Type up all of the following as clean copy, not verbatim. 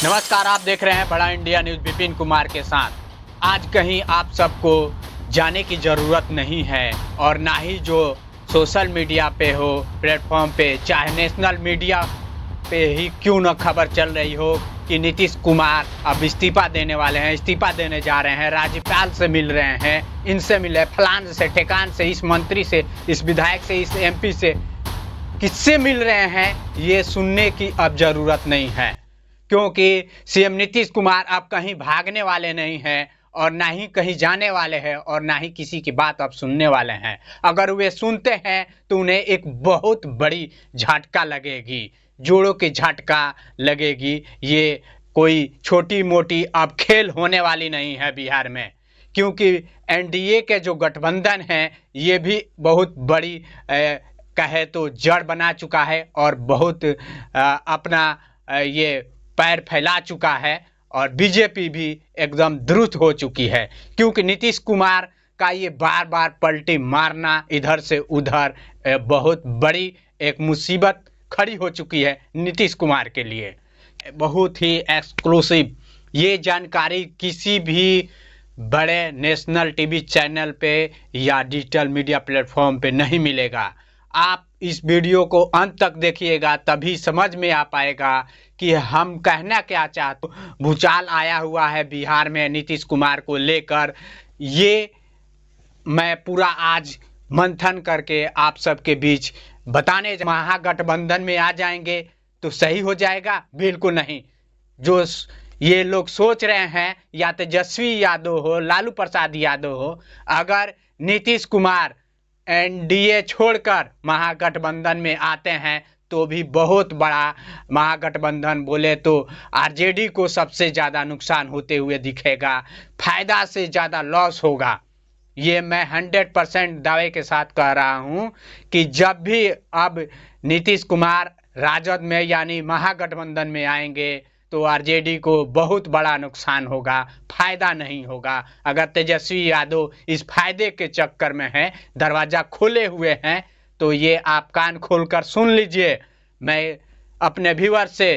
नमस्कार, आप देख रहे हैं बड़ा इंडिया न्यूज़ विपिन कुमार के साथ। आज कहीं आप सबको जाने की ज़रूरत नहीं है और ना ही जो सोशल मीडिया पे हो, प्लेटफॉर्म पे, चाहे नेशनल मीडिया पे ही क्यों न खबर चल रही हो कि नीतीश कुमार अब इस्तीफा देने वाले हैं, इस्तीफा देने जा रहे हैं, राज्यपाल से मिल रहे हैं, इनसे मिले, फलान से, ठेकान से, इस मंत्री से, इस विधायक से, इस एमपी से, किससे मिल रहे हैं, ये सुनने की अब ज़रूरत नहीं है। क्योंकि सीएम नीतीश कुमार अब कहीं भागने वाले नहीं हैं और ना ही कहीं जाने वाले हैं और ना ही किसी की बात अब सुनने वाले हैं। अगर वे सुनते हैं तो उन्हें एक बहुत बड़ी झटका लगेगी, जोड़ों की झटका लगेगी। ये कोई छोटी मोटी अब खेल होने वाली नहीं है बिहार में, क्योंकि एनडीए के जो गठबंधन है ये भी बहुत बड़ी कहे तो जड़ बना चुका है और बहुत अपना ये पैर फैला चुका है और बीजेपी भी एकदम द्रुत हो चुकी है, क्योंकि नीतीश कुमार का ये बार बार पलटी मारना इधर से उधर बहुत बड़ी एक मुसीबत खड़ी हो चुकी है नीतीश कुमार के लिए। बहुत ही एक्सक्लूसिव ये जानकारी किसी भी बड़े नेशनल टीवी चैनल पे या डिजिटल मीडिया प्लेटफॉर्म पे नहीं मिलेगा। आप इस वीडियो को अंत तक देखिएगा, तभी समझ में आ पाएगा कि हम कहना क्या चाहते। भूचाल आया हुआ है बिहार में नीतीश कुमार को लेकर, ये मैं पूरा आज मंथन करके आप सबके बीच बताने। महागठबंधन में आ जाएंगे तो सही हो जाएगा? बिल्कुल नहीं। जो ये लोग सोच रहे हैं, या तेजस्वी यादव हो, लालू प्रसाद यादव हो, अगर नीतीश कुमार एनडीए छोड़कर महागठबंधन में आते हैं तो भी बहुत बड़ा महागठबंधन बोले तो आरजेडी को सबसे ज़्यादा नुकसान होते हुए दिखेगा, फायदा से ज़्यादा लॉस होगा। ये मैं 100% दावे के साथ कह रहा हूँ कि जब भी अब नीतीश कुमार राजद में यानी महागठबंधन में आएंगे तो आरजेडी को बहुत बड़ा नुकसान होगा, फायदा नहीं होगा। अगर तेजस्वी यादव इस फायदे के चक्कर में हैं, दरवाज़ा खोले हुए हैं, तो ये आप कान खोलकर सुन लीजिए। मैं अपने व्यूअर से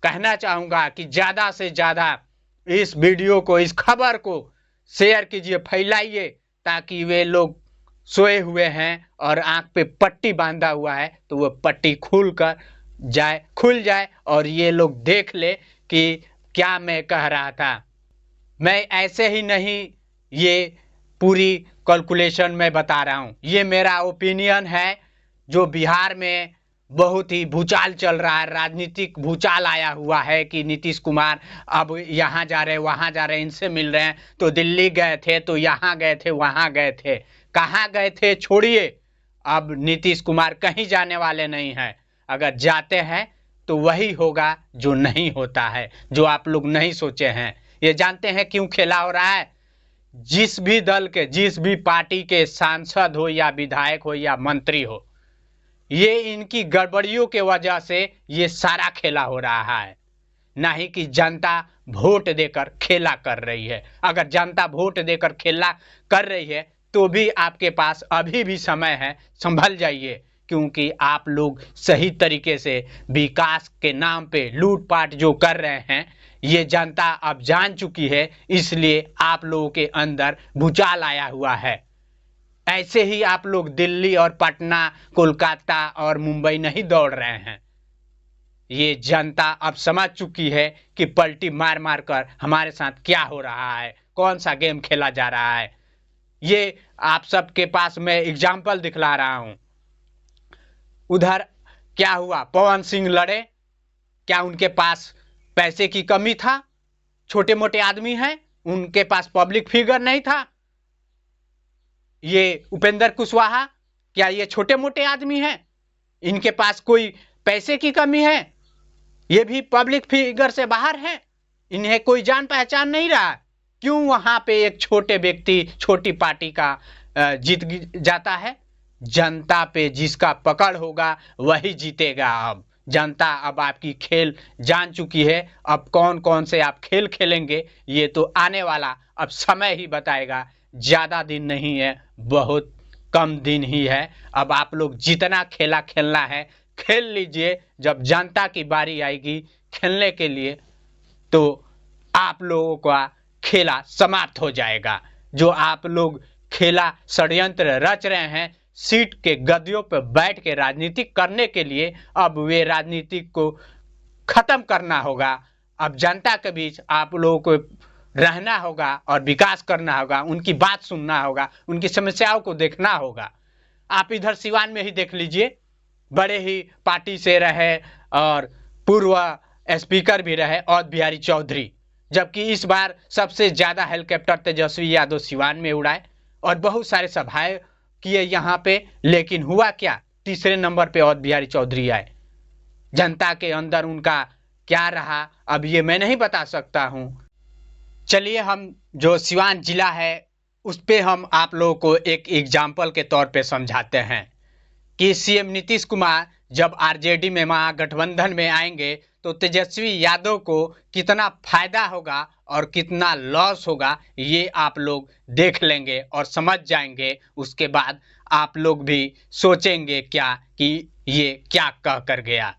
कहना चाहूँगा कि ज़्यादा से ज़्यादा इस वीडियो को, इस खबर को शेयर कीजिए, फैलाइए, ताकि वे लोग सोए हुए हैं और आँख पे पट्टी बांधा हुआ है तो वह पट्टी खुल जाए और ये लोग देख ले कि क्या मैं कह रहा था। मैं ऐसे ही नहीं ये पूरी कैलकुलेशन में बता रहा हूँ, ये मेरा ओपिनियन है। जो बिहार में बहुत ही भूचाल चल रहा है, राजनीतिक भूचाल आया हुआ है कि नीतीश कुमार अब यहाँ जा रहे, वहाँ जा रहे, इनसे मिल रहे हैं, तो दिल्ली गए थे, तो यहाँ गए थे, वहाँ गए थे, कहाँ गए थे छोड़िए। अब नीतीश कुमार कहीं जाने वाले नहीं हैं। अगर जाते हैं तो वही होगा जो नहीं होता है, जो आप लोग नहीं सोचे हैं। ये जानते हैं क्यों खेला हो रहा है? जिस भी दल के, जिस भी पार्टी के सांसद हो या विधायक हो या मंत्री हो, ये इनकी गड़बड़ियों के वजह से ये सारा खेला हो रहा है, ना ही कि जनता वोट देकर खेला कर रही है। अगर जनता वोट देकर खेला कर रही है तो भी आपके पास अभी भी समय है, संभल जाइए, क्योंकि आप लोग सही तरीके से विकास के नाम पे लूटपाट जो कर रहे हैं ये जनता अब जान चुकी है, इसलिए आप लोगों के अंदर भूचाल आया हुआ है। ऐसे ही आप लोग दिल्ली और पटना, कोलकाता और मुंबई नहीं दौड़ रहे हैं। ये जनता अब समझ चुकी है कि पलटी मार मार कर हमारे साथ क्या हो रहा है, कौन सा गेम खेला जा रहा है। ये आप सबके पास मैं एग्जाम्पल दिखला रहा हूं। उधर क्या हुआ, पवन सिंह लड़े, क्या उनके पास पैसे की कमी था? छोटे मोटे आदमी हैं, उनके पास पब्लिक फिगर नहीं था। ये उपेंद्र कुशवाहा, क्या ये छोटे मोटे आदमी हैं? इनके पास कोई पैसे की कमी है? ये भी पब्लिक फिगर से बाहर है, इन्हें कोई जान पहचान नहीं रहा। क्यों वहां पे एक छोटे व्यक्ति, छोटी पार्टी का जीत जाता है? जनता पे जिसका पकड़ होगा वही जीतेगा। अब जनता अब आपकी खेल जान चुकी है। अब कौन कौन से आप खेल खेलेंगे ये तो आने वाला अब समय ही बताएगा। ज़्यादा दिन नहीं है, बहुत कम दिन ही है। अब आप लोग जितना खेला खेलना है खेल लीजिए, जब जनता की बारी आएगी खेलने के लिए तो आप लोगों का खेला समाप्त हो जाएगा। जो आप लोग खेला षड्यंत्र रच रहे हैं सीट के गद्दियों पर बैठ के राजनीति करने के लिए, अब वे राजनीति को खत्म करना होगा। अब जनता के बीच आप लोगों को रहना होगा और विकास करना होगा, उनकी बात सुनना होगा, उनकी समस्याओं को देखना होगा। आप इधर सिवान में ही देख लीजिए, बड़े ही पार्टी से रहे और पूर्व स्पीकर भी रहे अवध बिहारी चौधरी, जबकि इस बार सबसे ज्यादा हेलीकॉप्टर तेजस्वी यादव सिवान में उड़ाए और बहुत सारे सभाएं किए यहाँ पे, लेकिन हुआ क्या, तीसरे नंबर पे अवध बिहारी चौधरी आए। जनता के अंदर उनका क्या रहा अब ये मैं नहीं बता सकता हूं। चलिए हम जो सिवान जिला है उस पे हम आप लोगों को एक एग्जाम्पल के तौर पे समझाते हैं कि सीएम नीतीश कुमार जब आरजेडी में महागठबंधन में आएंगे तो तेजस्वी यादव को कितना फायदा होगा और कितना लॉस होगा, ये आप लोग देख लेंगे और समझ जाएंगे। उसके बाद आप लोग भी सोचेंगे क्या कि ये क्या कह कर गया।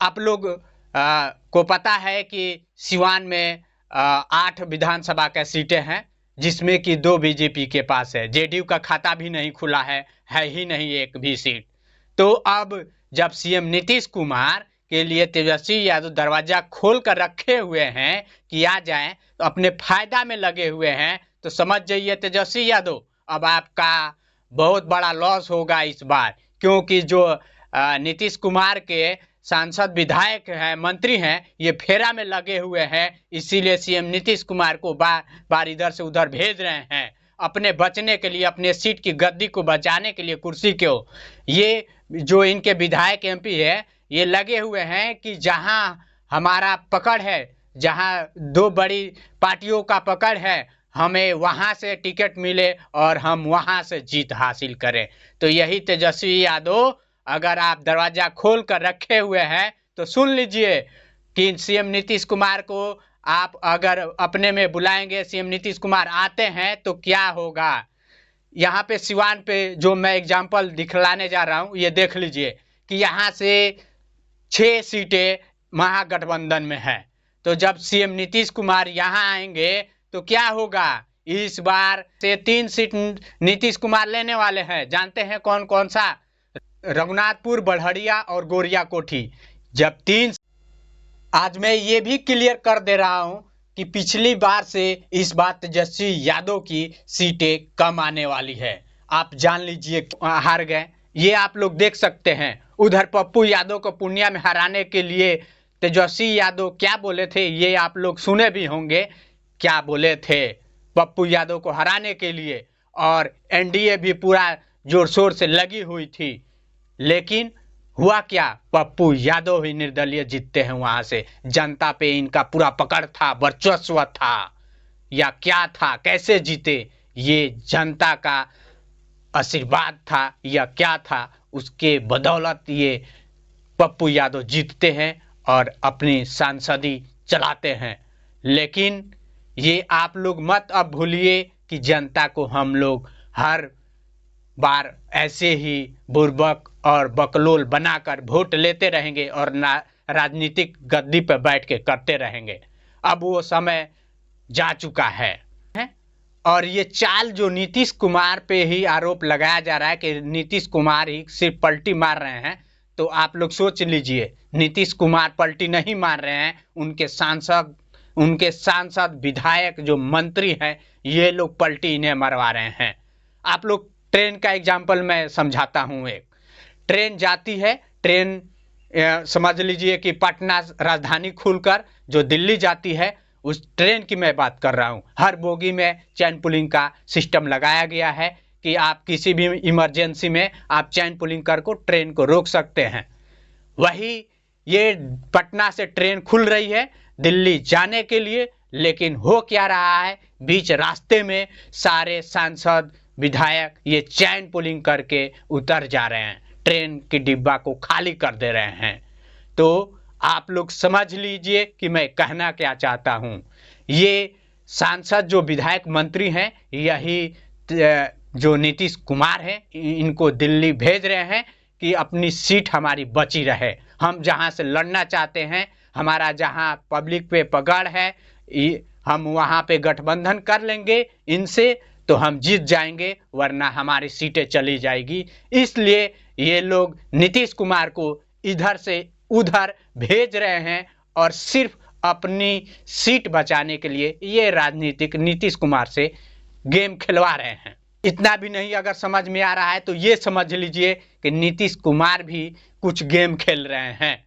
आप लोग को पता है कि सिवान में 8 विधानसभा के सीटें हैं, जिसमें कि 2 बीजेपी के पास है। जेडीयू का खाता भी नहीं खुला है ही नहीं एक भी सीट। तो अब जब सीएम नीतीश कुमार के लिए तेजस्वी यादव दरवाजा खोल कर रखे हुए हैं कि आ जाएं, तो अपने फायदा में लगे हुए हैं, तो समझ जाइए तेजस्वी यादव अब आपका बहुत बड़ा लॉस होगा इस बार। क्योंकि जो नीतीश कुमार के सांसद विधायक हैं मंत्री हैं ये फेरा में लगे हुए हैं, इसीलिए सीएम नीतीश कुमार को बार बार इधर से उधर भेज रहे हैं अपने बचने के लिए, अपने सीट की गद्दी को बचाने के लिए, कुर्सी को। ये जो इनके विधायक एमपी है ये लगे हुए हैं कि जहां हमारा पकड़ है, जहां 2 बड़ी पार्टियों का पकड़ है, हमें वहां से टिकट मिले और हम वहां से जीत हासिल करें। तो यही तेजस्वी यादव अगर आप दरवाजा खोल कर रखे हुए हैं तो सुन लीजिए कि सीएम नीतीश कुमार को आप अगर अपने में बुलाएंगे, सीएम नीतीश कुमार आते हैं तो क्या होगा। यहाँ पे सिवान पे जो मैं एग्जाम्पल दिखलाने जा रहा हूँ ये देख लीजिए कि यहाँ से 6 सीटें महागठबंधन में है। तो जब सीएम नीतीश कुमार यहाँ आएंगे तो क्या होगा, इस बार से 3 सीट नीतीश कुमार लेने वाले हैं। जानते हैं कौन कौन सा, रघुनाथपुर, बढ़िया और गोरिया कोठी। जब 3, आज मैं ये भी क्लियर कर दे रहा हूं कि पिछली बार से इस बार तेजस्वी यादव की सीटें कम आने वाली है। आप जान लीजिए हार गए, ये आप लोग देख सकते हैं। उधर पप्पू यादव को पूर्णिया में हराने के लिए तेजस्वी यादव क्या बोले थे ये आप लोग सुने भी होंगे, क्या बोले थे पप्पू यादव को हराने के लिए। और एनडीए भी पूरा जोर शोर से लगी हुई थी, लेकिन हुआ क्या, पप्पू यादव ही निर्दलीय जीतते हैं वहां से। जनता पे इनका पूरा पकड़ था, वर्चस्व था या क्या था, कैसे जीते, ये जनता का आशीर्वाद था या क्या था, उसके बदौलत ये पप्पू यादव जीतते हैं और अपनी सांसदी चलाते हैं। लेकिन ये आप लोग मत अब भूलिए कि जनता को हम लोग हर बार ऐसे ही बुर्बक और बकलोल बनाकर वोट लेते रहेंगे और राजनीतिक गद्दी पर बैठ के करते रहेंगे। अब वो समय जा चुका है। और ये चाल जो नीतीश कुमार पे ही आरोप लगाया जा रहा है कि नीतीश कुमार ही सिर्फ पलटी मार रहे हैं, तो आप लोग सोच लीजिए नीतीश कुमार पलटी नहीं मार रहे हैं, उनके सांसद विधायक जो मंत्री हैं ये लोग पलटी इन्हें मरवा रहे हैं। आप लोग ट्रेन का एग्जाम्पल मैं समझाता हूँ। एक ट्रेन जाती है, ट्रेन समझ लीजिए कि पटना राजधानी खुलकर जो दिल्ली जाती है उस ट्रेन की मैं बात कर रहा हूँ। हर बोगी में चैन पुलिंग का सिस्टम लगाया गया है कि आप किसी भी इमरजेंसी में आप चैन पुलिंग कर को ट्रेन को रोक सकते हैं। वही ये पटना से ट्रेन खुल रही है दिल्ली जाने के लिए, लेकिन हो क्या रहा है, बीच रास्ते में सारे सांसद विधायक ये चैन पुलिंग करके उतर जा रहे हैं, ट्रेन की डिब्बा को खाली कर दे रहे हैं। तो आप लोग समझ लीजिए कि मैं कहना क्या चाहता हूं। ये सांसद जो विधायक मंत्री हैं यही जो नीतीश कुमार हैं इनको दिल्ली भेज रहे हैं कि अपनी सीट हमारी बची रहे, हम जहां से लड़ना चाहते हैं, हमारा जहां पब्लिक पे पकड़ है, हम वहां पे गठबंधन कर लेंगे इनसे तो हम जीत जाएंगे, वरना हमारी सीटें चली जाएगी। इसलिए ये लोग नीतीश कुमार को इधर से उधर भेज रहे हैं और सिर्फ अपनी सीट बचाने के लिए ये राजनीतिक नीतीश कुमार से गेम खिलवा रहे हैं। इतना भी नहीं अगर समझ में आ रहा है तो ये समझ लीजिए कि नीतीश कुमार भी कुछ गेम खेल रहे हैं।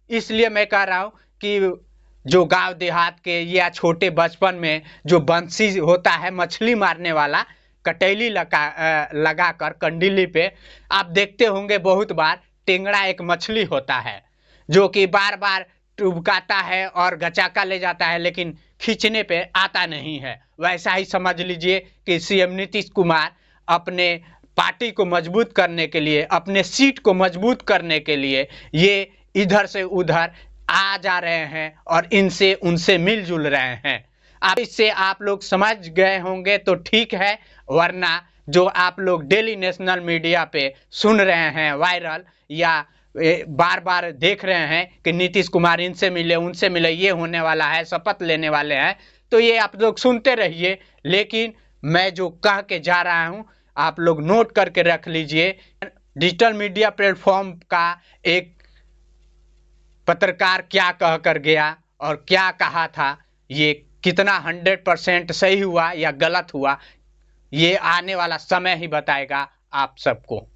इसलिए मैं कह रहा हूं कि जो गांव देहात के या छोटे बचपन में जो बंसी होता है मछली मारने वाला, कटैली लगा कर कंडीली पे, आप देखते होंगे बहुत बार टेंगड़ा एक मछली होता है जो कि बार बार टुबकाता है और गचाका ले जाता है, लेकिन खींचने पे आता नहीं है। वैसा ही समझ लीजिए कि सीएम नीतीश कुमार अपने पार्टी को मजबूत करने के लिए, अपने सीट को मजबूत करने के लिए ये इधर से उधर आ जा रहे हैं और इनसे उनसे मिलजुल रहे हैं। अब इससे आप लोग समझ गए होंगे तो ठीक है, वरना जो आप लोग डेली नेशनल मीडिया पे सुन रहे हैं वायरल या बार बार देख रहे हैं कि नीतीश कुमार इनसे मिले उनसे मिले, ये होने वाला है, शपथ लेने वाले हैं, तो ये आप लोग सुनते रहिए। लेकिन मैं जो कह के जा रहा हूं आप लोग नोट करके रख लीजिए। डिजिटल मीडिया प्लेटफॉर्म का एक पत्रकार क्या कह कर गया और क्या कहा था, ये कितना 100% सही हुआ या गलत हुआ, ये आने वाला समय ही बताएगा आप सबको।